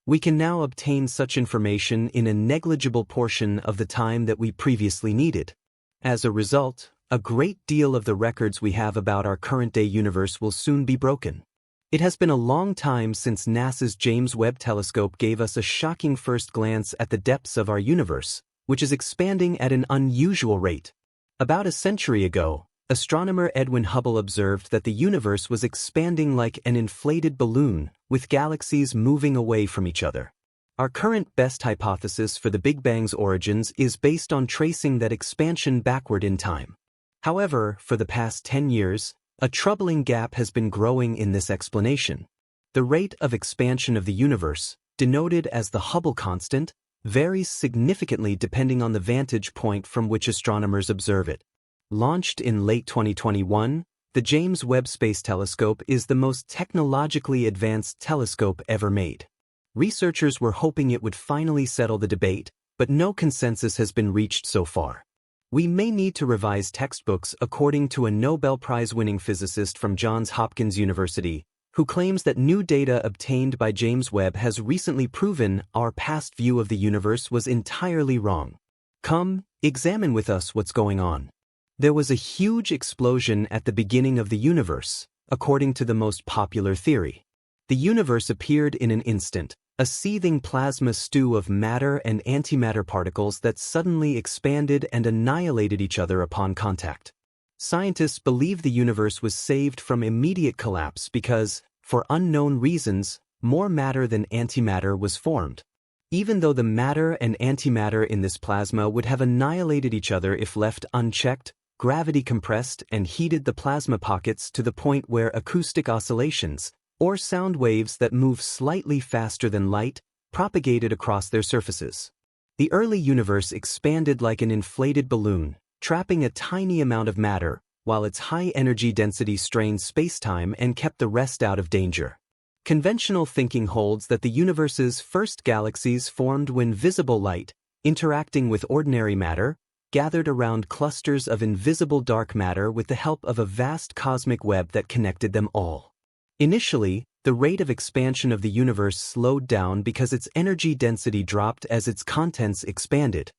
We can now obtain such information in a negligible portion of the time that we previously needed. As a result, a great deal of the records we have about our current-day universe will soon be broken. It has been a long time since NASA's James Webb Telescope gave us a shocking first glance at the depths of our universe, which is expanding at an unusual rate. About a century ago, astronomer Edwin Hubble observed that the universe was expanding like an inflated balloon, with galaxies moving away from each other. Our current best hypothesis for the Big Bang's origins is based on tracing that expansion backward in time. However, for the past 10 years, a troubling gap has been growing in this explanation. The rate of expansion of the universe, denoted as the Hubble constant, varies significantly depending on the vantage point from which astronomers observe it. Launched in late 2021, the James Webb Space Telescope is the most technologically advanced telescope ever made. Researchers were hoping it would finally settle the debate, but no consensus has been reached so far. We may need to revise textbooks, according to a Nobel Prize-winning physicist from Johns Hopkins University, who claims that new data obtained by James Webb has recently proven our past view of the universe was entirely wrong. Come, examine with us what's going on. There was a huge explosion at the beginning of the universe, according to the most popular theory. The universe appeared in an instant, a seething plasma stew of matter and antimatter particles that suddenly expanded and annihilated each other upon contact. Scientists believe the universe was saved from immediate collapse because, for unknown reasons, more matter than antimatter was formed. Even though the matter and antimatter in this plasma would have annihilated each other if left unchecked, gravity compressed and heated the plasma pockets to the point where acoustic oscillations, or sound waves that move slightly faster than light, propagated across their surfaces. The early universe expanded like an inflated balloon, trapping a tiny amount of matter, while its high energy density strained spacetime and kept the rest out of danger. Conventional thinking holds that the universe's first galaxies formed when visible light, interacting with ordinary matter, gathered around clusters of invisible dark matter with the help of a vast cosmic web that connected them all. Initially, the rate of expansion of the universe slowed down because its energy density dropped as its contents expanded.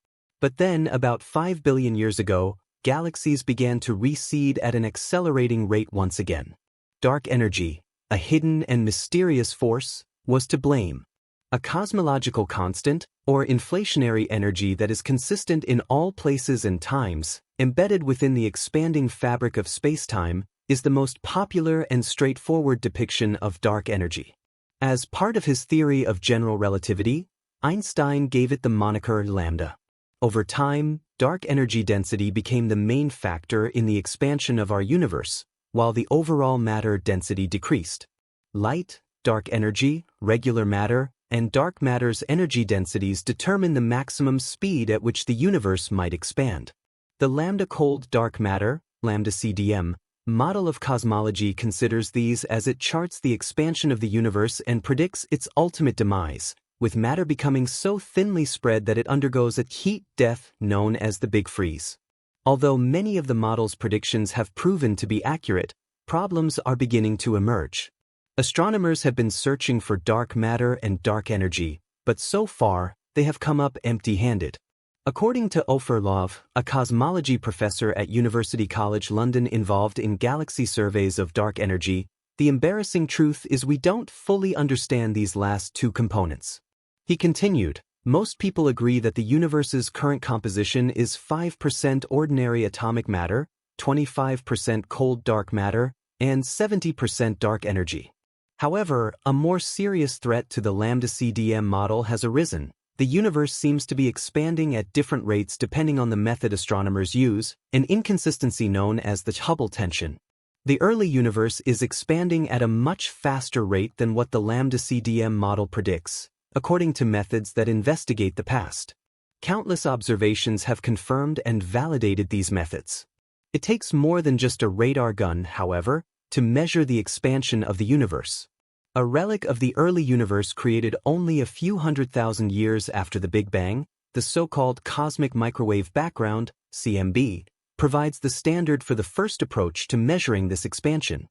But then, about 5 billion years ago, galaxies began to reseed at an accelerating rate once again. Dark energy, a hidden and mysterious force, was to blame. A cosmological constant, or inflationary energy that is consistent in all places and times, embedded within the expanding fabric of spacetime, is the most popular and straightforward depiction of dark energy. As part of his theory of general relativity, Einstein gave it the moniker lambda. Over time, dark energy density became the main factor in the expansion of our universe, while the overall matter density decreased. Light, dark energy, regular matter, and dark matter's energy densities determine the maximum speed at which the universe might expand. The lambda cold dark matter, lambda CDM, model of cosmology considers these as it charts the expansion of the universe and predicts its ultimate demise, with matter becoming so thinly spread that it undergoes a heat death known as the Big Freeze. Although many of the model's predictions have proven to be accurate, problems are beginning to emerge. Astronomers have been searching for dark matter and dark energy, but so far, they have come up empty-handed. According to Ofer Lov, a cosmology professor at University College London involved in galaxy surveys of dark energy, the embarrassing truth is we don't fully understand these last two components. He continued, most people agree that the universe's current composition is 5% ordinary atomic matter, 25% cold dark matter, and 70% dark energy. However, a more serious threat to the lambda CDM model has arisen. The universe seems to be expanding at different rates depending on the method astronomers use, an inconsistency known as the Hubble tension. The early universe is expanding at a much faster rate than what the lambda CDM model predicts, according to methods that investigate the past. Countless observations have confirmed and validated these methods. It takes more than just a radar gun, however, to measure the expansion of the universe. A relic of the early universe created only a few 100,000 years after the Big Bang, the so-called cosmic microwave background, CMB, provides the standard for the first approach to measuring this expansion.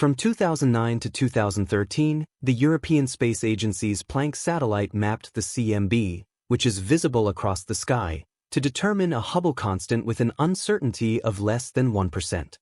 From 2009 to 2013, the European Space Agency's Planck satellite mapped the CMB, which is visible across the sky, to determine a Hubble constant with an uncertainty of less than 1%.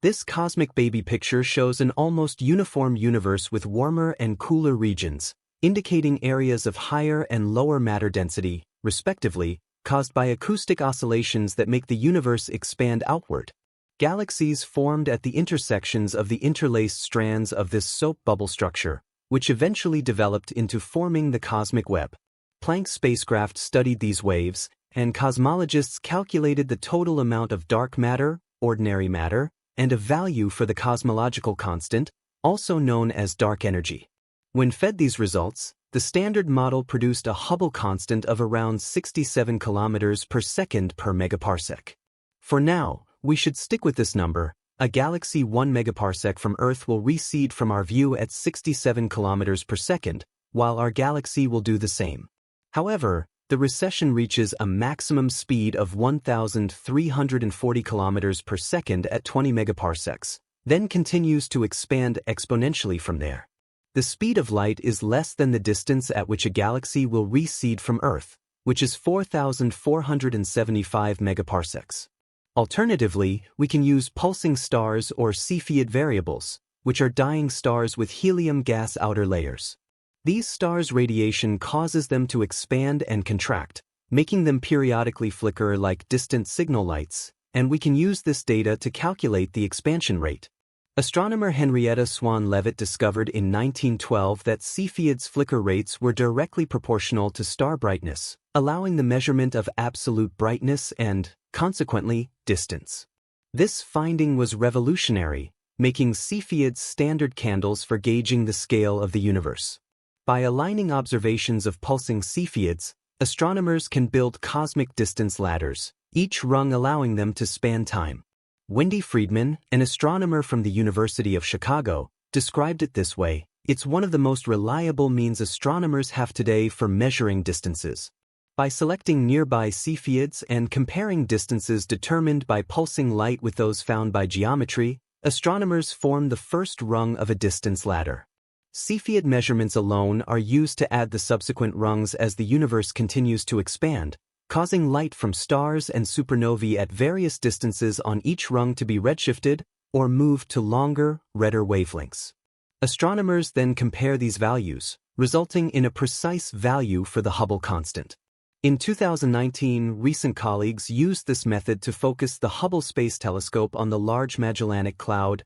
This cosmic baby picture shows an almost uniform universe with warmer and cooler regions, indicating areas of higher and lower matter density, respectively, caused by acoustic oscillations that make the universe expand outward. Galaxies formed at the intersections of the interlaced strands of this soap bubble structure, which eventually developed into forming the cosmic web. Planck's spacecraft studied these waves, and cosmologists calculated the total amount of dark matter, ordinary matter, and a value for the cosmological constant, also known as dark energy. When fed these results, the standard model produced a Hubble constant of around 67 kilometers per second per megaparsec. For now, we should stick with this number. A galaxy 1 megaparsec from Earth will recede from our view at 67 kilometers per second, while our galaxy will do the same. However, the recession reaches a maximum speed of 1,340 kilometers per second at 20 megaparsecs, then continues to expand exponentially from there. The speed of light is less than the distance at which a galaxy will recede from Earth, which is 4,475 megaparsecs. Alternatively, we can use pulsing stars or Cepheid variables, which are dying stars with helium gas outer layers. These stars' radiation causes them to expand and contract, making them periodically flicker like distant signal lights, and we can use this data to calculate the expansion rate. Astronomer Henrietta Swan-Leavitt discovered in 1912 that Cepheids' flicker rates were directly proportional to star brightness, allowing the measurement of absolute brightness and, consequently, distance. This finding was revolutionary, making Cepheids standard candles for gauging the scale of the universe. By aligning observations of pulsing Cepheids, astronomers can build cosmic distance ladders, each rung allowing them to span time. Wendy Friedman, an astronomer from the University of Chicago, described it this way: "It's one of the most reliable means astronomers have today for measuring distances. By selecting nearby Cepheids and comparing distances determined by pulsing light with those found by geometry, astronomers form the first rung of a distance ladder. Cepheid measurements alone are used to add the subsequent rungs as the universe continues to expand, causing light from stars and supernovae at various distances on each rung to be redshifted or moved to longer, redder wavelengths. Astronomers then compare these values, resulting in a precise value for the Hubble constant. In 2019, recent colleagues used this method to focus the Hubble Space Telescope on the Large Magellanic Cloud,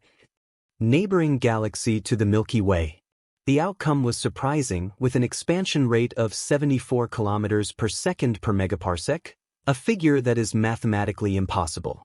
neighboring galaxy to the Milky Way. The outcome was surprising, with an expansion rate of 74 kilometers per second per megaparsec, a figure that is mathematically impossible.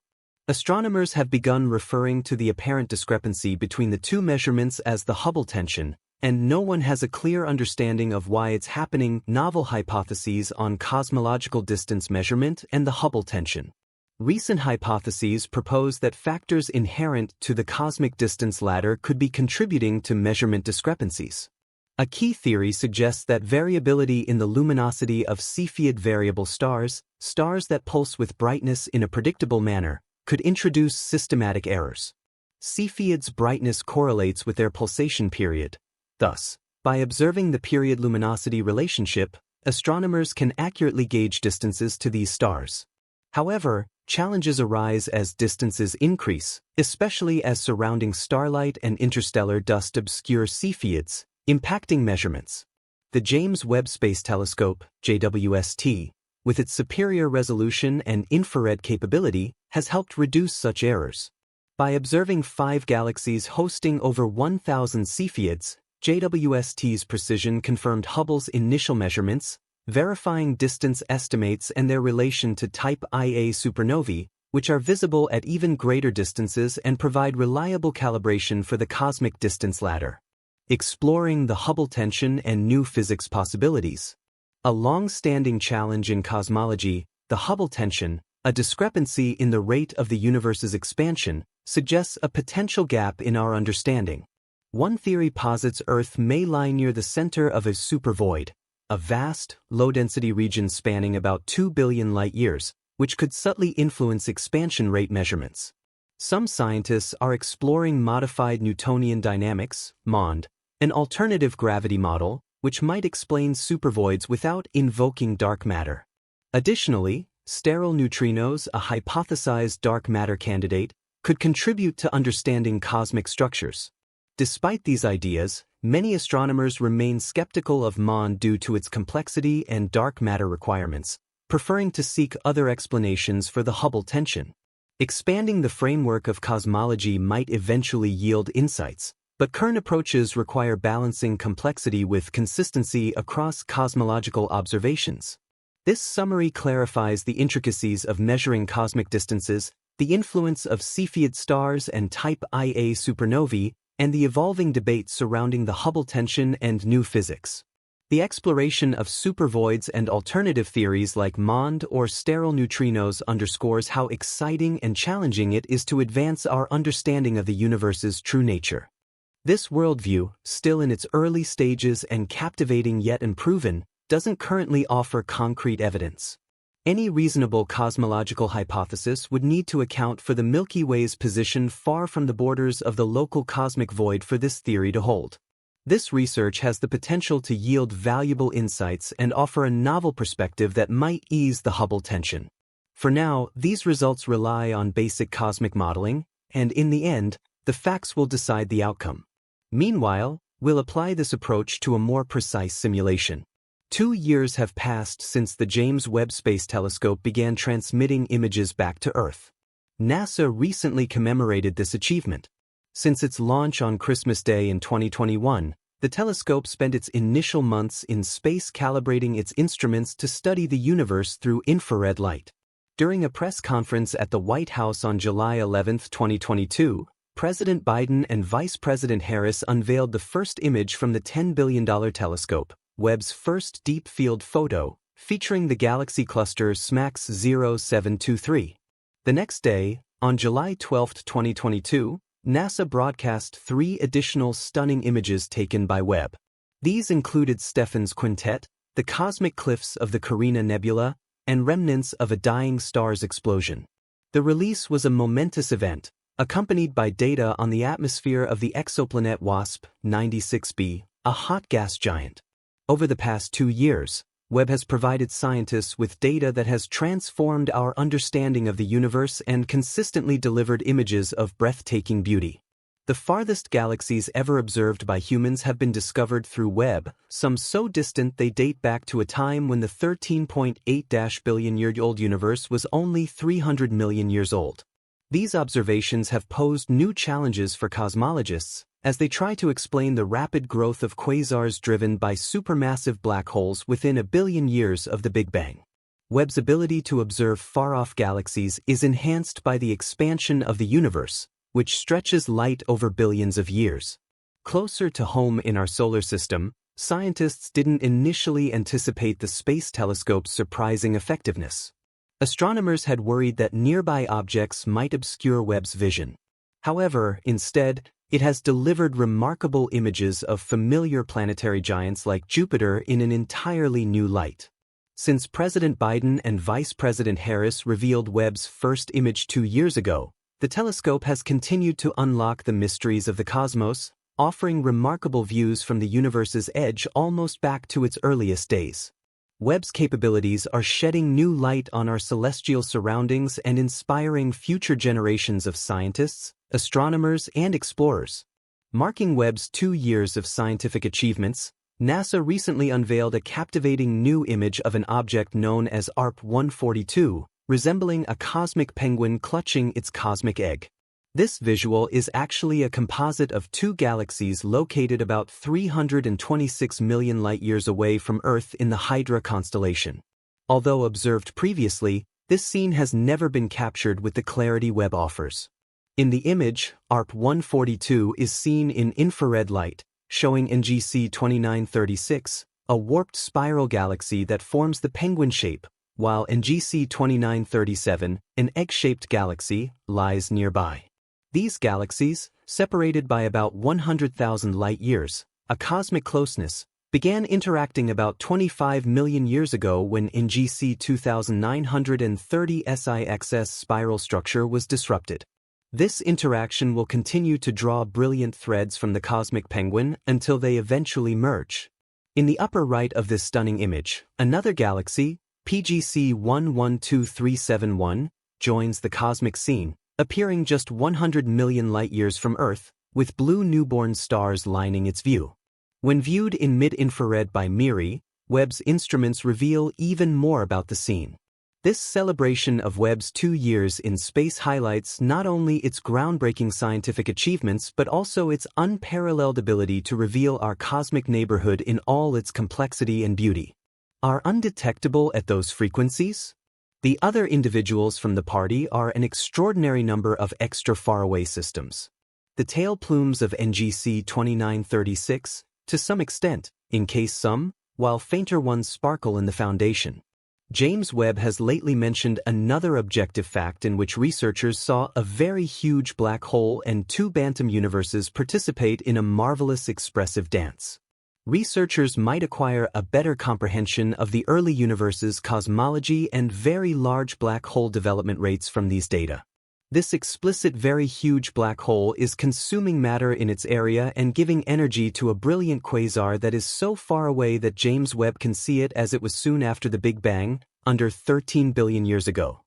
Astronomers have begun referring to the apparent discrepancy between the two measurements as the Hubble tension, and no one has a clear understanding of why it's happening. Novel hypotheses on cosmological distance measurement and the Hubble tension. Recent hypotheses propose that factors inherent to the cosmic distance ladder could be contributing to measurement discrepancies. A key theory suggests that variability in the luminosity of Cepheid variable stars, stars that pulse with brightness in a predictable manner, could introduce systematic errors. Cepheids' brightness correlates with their pulsation period. Thus, by observing the period luminosity relationship, astronomers can accurately gauge distances to these stars. However, challenges arise as distances increase, especially as surrounding starlight and interstellar dust obscure Cepheids, impacting measurements. The James Webb Space Telescope, JWST, with its superior resolution and infrared capability, has helped reduce such errors. By observing 5 galaxies hosting over 1,000 Cepheids, JWST's precision confirmed Hubble's initial measurements, verifying distance estimates and their relation to Type Ia supernovae, which are visible at even greater distances and provide reliable calibration for the cosmic distance ladder. Exploring the Hubble tension and new physics possibilities. A long-standing challenge in cosmology, the Hubble tension, a discrepancy in the rate of the universe's expansion, suggests a potential gap in our understanding. One theory posits Earth may lie near the center of a supervoid, a vast, low-density region spanning about 2 billion light-years, which could subtly influence expansion rate measurements. Some scientists are exploring modified Newtonian dynamics, MOND, an alternative gravity model, which might explain supervoids without invoking dark matter. Additionally, sterile neutrinos, a hypothesized dark matter candidate, could contribute to understanding cosmic structures. Despite these ideas, many astronomers remain skeptical of MOND due to its complexity and dark matter requirements, preferring to seek other explanations for the Hubble tension. Expanding the framework of cosmology might eventually yield insights, but current approaches require balancing complexity with consistency across cosmological observations. This summary clarifies the intricacies of measuring cosmic distances, the influence of Cepheid stars and Type Ia supernovae, and the evolving debate surrounding the Hubble tension and new physics. The exploration of supervoids and alternative theories like MOND or sterile neutrinos underscores how exciting and challenging it is to advance our understanding of the universe's true nature. This worldview, still in its early stages and captivating yet unproven, doesn't currently offer concrete evidence. Any reasonable cosmological hypothesis would need to account for the Milky Way's position far from the borders of the local cosmic void for this theory to hold. This research has the potential to yield valuable insights and offer a novel perspective that might ease the Hubble tension. For now, these results rely on basic cosmic modeling, and in the end, the facts will decide the outcome. Meanwhile, we'll apply this approach to a more precise simulation. 2 years have passed since the James Webb Space Telescope began transmitting images back to Earth. NASA recently commemorated this achievement. Since its launch on Christmas Day in 2021, the telescope spent its initial months in space calibrating its instruments to study the universe through infrared light. During a press conference at the White House on July 11, 2022, President Biden and Vice President Harris unveiled the first image from the $10 billion telescope, Webb's first deep-field photo, featuring the galaxy cluster SMACS 0723. The next day, on July 12, 2022, NASA broadcast 3 additional stunning images taken by Webb. These included Stephan's Quintet, the cosmic cliffs of the Carina Nebula, and remnants of a dying star's explosion. The release was a momentous event, accompanied by data on the atmosphere of the exoplanet WASP-96b, a hot gas giant. Over the past 2 years, Webb has provided scientists with data that has transformed our understanding of the universe and consistently delivered images of breathtaking beauty. The farthest galaxies ever observed by humans have been discovered through Webb, some so distant they date back to a time when the 13.8 billion-year-old universe was only 300 million years old. These observations have posed new challenges for cosmologists, as they try to explain the rapid growth of quasars driven by supermassive black holes within a billion years of the Big Bang. Webb's ability to observe far-off galaxies is enhanced by the expansion of the universe, which stretches light over billions of years. Closer to home in our solar system, scientists didn't initially anticipate the space telescope's surprising effectiveness. Astronomers had worried that nearby objects might obscure Webb's vision. However, instead, it has delivered remarkable images of familiar planetary giants like Jupiter in an entirely new light. Since President Biden and Vice President Harris revealed Webb's first image 2 years ago, the telescope has continued to unlock the mysteries of the cosmos, offering remarkable views from the universe's edge almost back to its earliest days. Webb's capabilities are shedding new light on our celestial surroundings and inspiring future generations of scientists, astronomers, and explorers. Marking Webb's 2 years of scientific achievements, NASA recently unveiled a captivating new image of an object known as ARP-142, resembling a cosmic penguin clutching its cosmic egg. This visual is actually a composite of 2 galaxies located about 326 million light-years away from Earth in the Hydra constellation. Although observed previously, this scene has never been captured with the clarity Webb offers. In the image, ARP-142 is seen in infrared light, showing NGC 2936, a warped spiral galaxy that forms the penguin shape, while NGC 2937, an egg-shaped galaxy, lies nearby. These galaxies, separated by about 100,000 light-years, a cosmic closeness, began interacting about 25 million years ago when NGC 2930 SIX's spiral structure was disrupted. This interaction will continue to draw brilliant threads from the cosmic penguin until they eventually merge. In the upper right of this stunning image, another galaxy, PGC 112371, joins the cosmic scene, appearing just 100 million light-years from Earth, with blue newborn stars lining its view. When viewed in mid-infrared by MIRI, Webb's instruments reveal even more about the scene. This celebration of Webb's 2 years in space highlights not only its groundbreaking scientific achievements but also its unparalleled ability to reveal our cosmic neighborhood in all its complexity and beauty. Are undetectable at those frequencies? The other individuals from the party are an extraordinary number of extra faraway systems. The tail plumes of NGC 2936, to some extent, encase some, while fainter ones sparkle in the foundation. James Webb has lately mentioned another objective fact in which researchers saw a very huge black hole and 2 bantam universes participate in a marvelous expressive dance. Researchers might acquire a better comprehension of the early universe's cosmology and very large black hole development rates from these data. This explicit very huge black hole is consuming matter in its area and giving energy to a brilliant quasar that is so far away that James Webb can see it as it was soon after the Big Bang, under 13 billion years ago.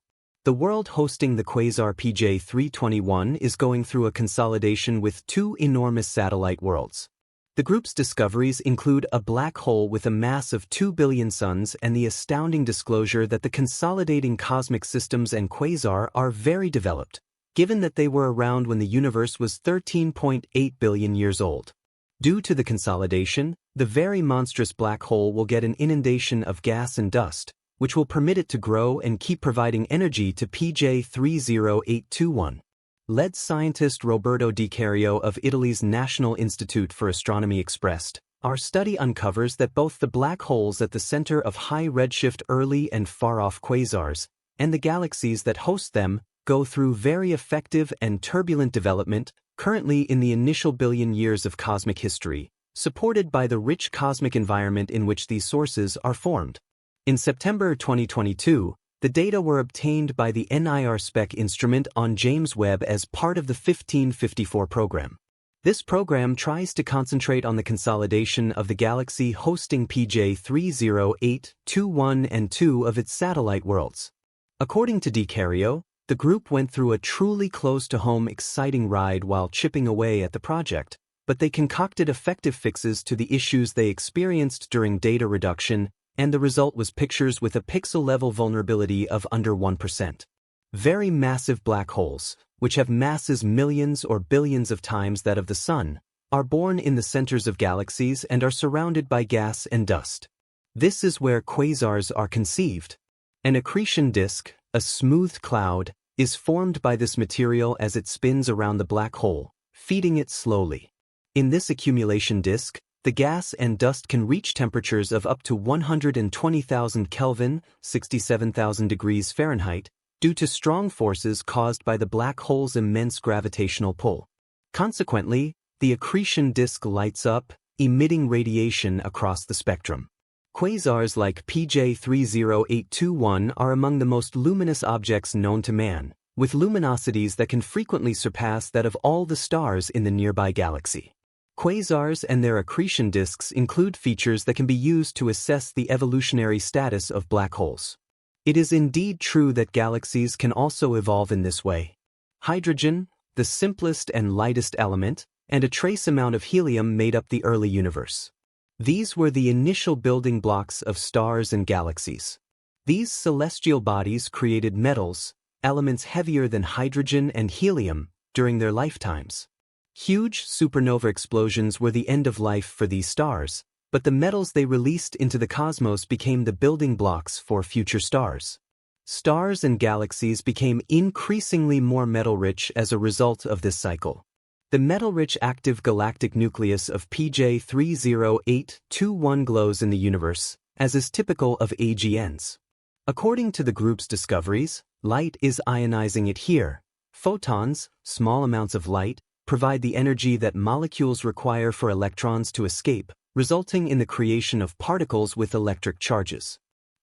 The world hosting the quasar PJ 321 is going through a consolidation with 2 enormous satellite worlds. The group's discoveries include a black hole with a mass of 2 billion suns and the astounding disclosure that the consolidating cosmic systems and quasar are very developed, given that they were around when the universe was 13.8 billion years old. Due to the consolidation, the very monstrous black hole will get an inundation of gas and dust, which will permit it to grow and keep providing energy to PJ 30821. Lead scientist Roberto Di Cario of Italy's National Institute for Astronomy expressed, "Our study uncovers that both the black holes at the center of high redshift early and far-off quasars, and the galaxies that host them, go through very effective and turbulent development, currently in the initial billion years of cosmic history, supported by the rich cosmic environment in which these sources are formed." In September 2022, the data were obtained by the NIRSpec instrument on James Webb as part of the 1554 program. This program tries to concentrate on the consolidation of the galaxy hosting PJ 30821 and 2 of its satellite worlds. According to Di Cario, the group went through a truly close-to-home exciting ride while chipping away at the project, but they concocted effective fixes to the issues they experienced during data reduction, and the result was pictures with a pixel-level vulnerability of under 1%. Very massive black holes, which have masses millions or billions of times that of the Sun, are born in the centers of galaxies and are surrounded by gas and dust. This is where quasars are conceived. An accretion disk, a smooth cloud, is formed by this material as it spins around the black hole, feeding it slowly. In this accumulation disk, the gas and dust can reach temperatures of up to 120,000 Kelvin, 67,000 degrees Fahrenheit, due to strong forces caused by the black hole's immense gravitational pull. Consequently, the accretion disk lights up, emitting radiation across the spectrum. Quasars like PJ 30821 are among the most luminous objects known to man, with luminosities that can frequently surpass that of all the stars in the nearby galaxy. Quasars and their accretion disks include features that can be used to assess the evolutionary status of black holes. It is indeed true that galaxies can also evolve in this way. Hydrogen, the simplest and lightest element, and a trace amount of helium made up the early universe. These were the initial building blocks of stars and galaxies. These celestial bodies created metals, elements heavier than hydrogen and helium, during their lifetimes. Huge supernova explosions were the end of life for these stars, but the metals they released into the cosmos became the building blocks for future stars. Stars and galaxies became increasingly more metal-rich as a result of this cycle. The metal-rich active galactic nucleus of PJ 30821 glows in the universe, as is typical of AGNs. According to the group's discoveries, light is ionizing it here. Photons, small amounts of light, provide the energy that molecules require for electrons to escape, resulting in the creation of particles with electric charges.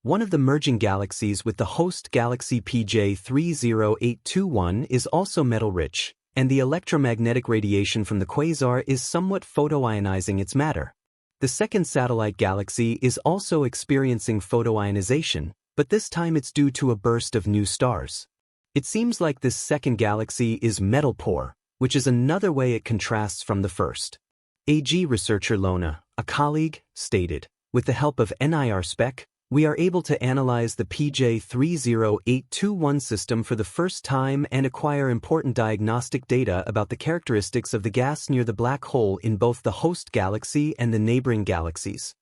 One of the merging galaxies with the host galaxy PJ30821 is also metal-rich, and the electromagnetic radiation from the quasar is somewhat photoionizing its matter. The second satellite galaxy is also experiencing photoionization, but this time it's due to a burst of new stars. It seems like this second galaxy is metal-poor, which is another way it contrasts from the first. AG researcher Lona, a colleague, stated, "With the help of NIR spec, we are able to analyze the PJ30821 system for the first time and acquire important diagnostic data about the characteristics of the gas near the black hole in both the host galaxy and the neighboring galaxies.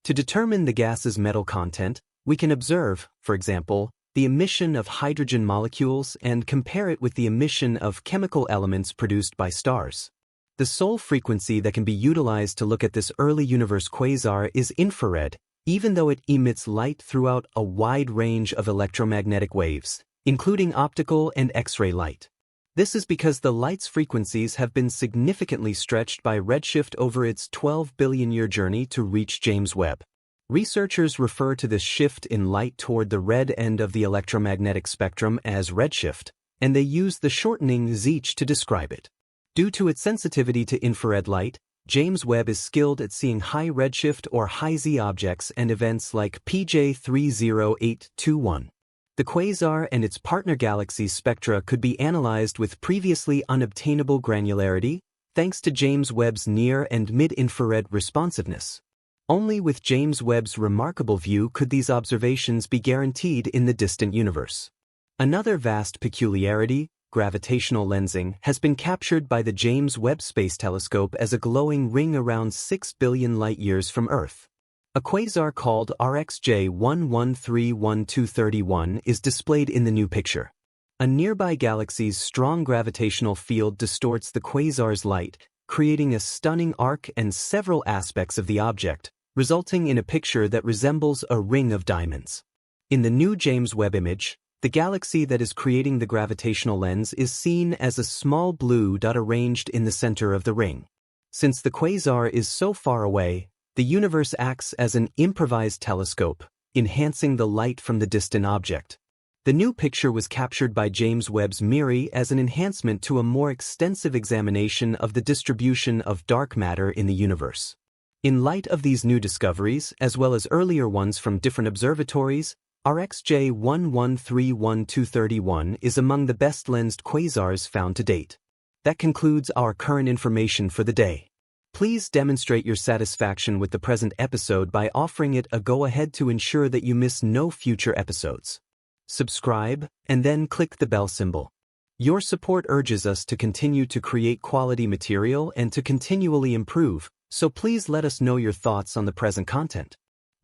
To determine the gas's metal content, we can observe, for example, the emission of hydrogen molecules and compare it with the emission of chemical elements produced by stars. The sole frequency that can be utilized to look at this early universe quasar is infrared, even though it emits light throughout a wide range of electromagnetic waves, including optical and X-ray light. This is because the light's frequencies have been significantly stretched by redshift over its 12 billion-year journey to reach James Webb. Researchers refer to this shift in light toward the red end of the electromagnetic spectrum as redshift, and they use the shortening ZH to describe it. Due to its sensitivity to infrared light, James Webb is skilled at seeing high redshift or high Z objects and events like PJ30821. The quasar and its partner galaxies' spectra could be analyzed with previously unobtainable granularity, thanks to James Webb's near and mid-infrared responsiveness. Only with James Webb's remarkable view could these observations be guaranteed in the distant universe. Another vast peculiarity, gravitational lensing, has been captured by the James Webb Space Telescope as a glowing ring around 6 billion light-years from Earth. A quasar called RxJ113131 is displayed in the new picture. A nearby galaxy's strong gravitational field distorts the quasar's light, creating a stunning arc and several aspects of the object, resulting in a picture that resembles a ring of diamonds. In the new James Webb image, the galaxy that is creating the gravitational lens is seen as a small blue dot arranged in the center of the ring. Since the quasar is so far away, the universe acts as an improvised telescope, enhancing the light from the distant object. The new picture was captured by James Webb's MIRI as an enhancement to a more extensive examination of the distribution of dark matter in the universe. In light of these new discoveries, as well as earlier ones from different observatories, RxJ113131 is among the best lensed quasars found to date. That concludes our current information for the day. Please demonstrate your satisfaction with the present episode by offering it a go-ahead to ensure that you miss no future episodes. Subscribe, and then click the bell symbol. Your support urges us to continue to create quality material and to continually improve, so please let us know your thoughts on the present content.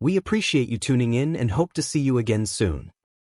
We appreciate you tuning in and hope to see you again soon.